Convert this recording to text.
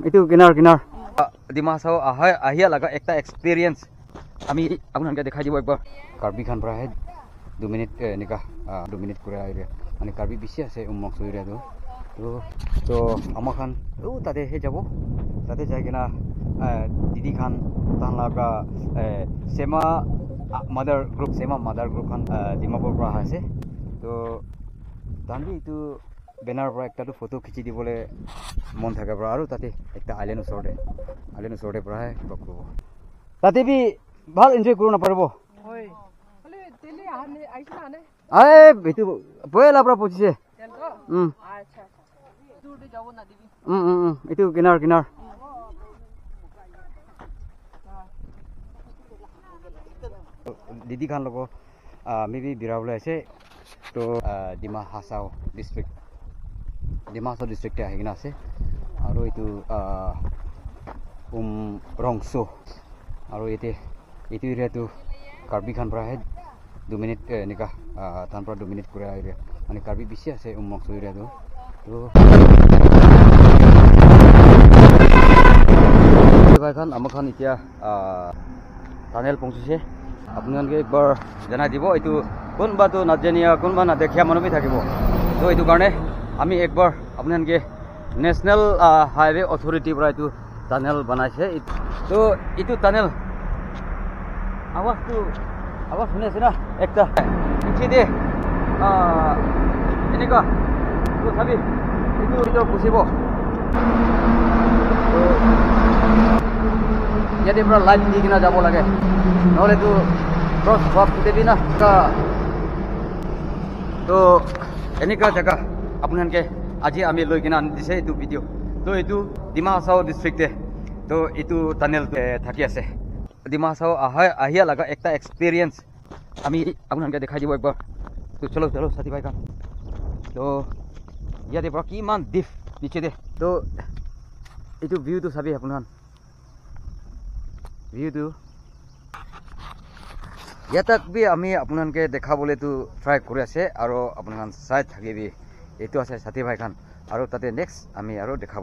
itu kinar Dima Hasao ahia laga ekta experience আমি আপোনালোকে দেখাই দিব একবাৰ কাৰ্বি খান পৰা 2 মিনিট এনেকা 2 মিনিট কৰে আইৰে মানে কাৰ্বি বেশি আছে উমক সইরাটো তো আমার খান ও তাতে হে যাব তাতে যাই কিনা দিদি খান তান লাগা সেমা মাদার গ্রুপ খান ডিমাপুর পৰা আছে তো তানবি ইটো বেনাৰ পৰা একটা ফটো খিচি দিবলে মন থাকে পৰা আৰু তাতে একটা আইল্যান্ড ওচৰতে পৰা কিবা কৰিব তাতে বি ভাল এনজয় কৰো না পাৰব হয় বলে তেলি আইছা না আৰে বেতু পয়লা পৰা পচিছে আচ্ছা দূর দে যাব না দিবি এটু কিনার দিদি খান লোক মেবি বিরাবলে আছে তো ডিমা হাসাও ডিস্ট্রিক্টে আহিনা আছে আৰু এটু ৰংসো আৰু এতে itu এৰিয়াটো কাৰ্বি খান পৰা 2 মিনিট এনেকা তান পৰা 2 মিনিট কৰে আইৰে মানে কাৰ্বি বেশি আছে উমক এৰিয়াটো তো ভাইখান আমাখান এতিয়া টানেল পৌঁছিছে আপোনালোকে একবাৰ জানাই দিব এইটো কোনবাটো নাজানিয়া কোনবা না দেখিয়া মানুহ থাকিব তো এইটো কাৰণে আমি একবাৰ আপোনালোকে ন্যাশনাল হাইওয়ে অথৰিটি পৰা এইটো টানেল বনাইছে তো এইটো টানেল আওয়াজ শুনে আছে না একটা পিছিয়ে দে এনেকা তো ভাবি এইটো পুষিব তো ইয়াতে পৰা লাইট দি কিনা যাব লাগে নহলে তো ক্রস সব দেবি না তো এনেকা জায়গা আপোনালোকে আজি আমি লৈ কিনা আনি দিছে এইটো ভিডিও তো এইটো ডিমা হাছাও ডিস্ট্রিক্টে তো এইটো টানেল থাকি আছে ডিমা হাছাও আহিয়া লাগা একটা এক্সপিরিয়েন্স আমি আপোনালোকে দেখাই দিব একবাৰ তো চলো সাথী ভাই খান তো ইয়াতে পৰা কিমান ডিপ নিচে দে তো এইটো ভিউটো চাবি আপোনালোক ভিউটো ইয়াতাক বি আমি আপোনালোকে দেখাবলে তো ট্রাই কৰি আছে আৰু আপোনালোক চাই থাকিবি এইটো আছে সাথী ভাই খান আৰু তাতে নেক্সট আমি আৰু দেখাব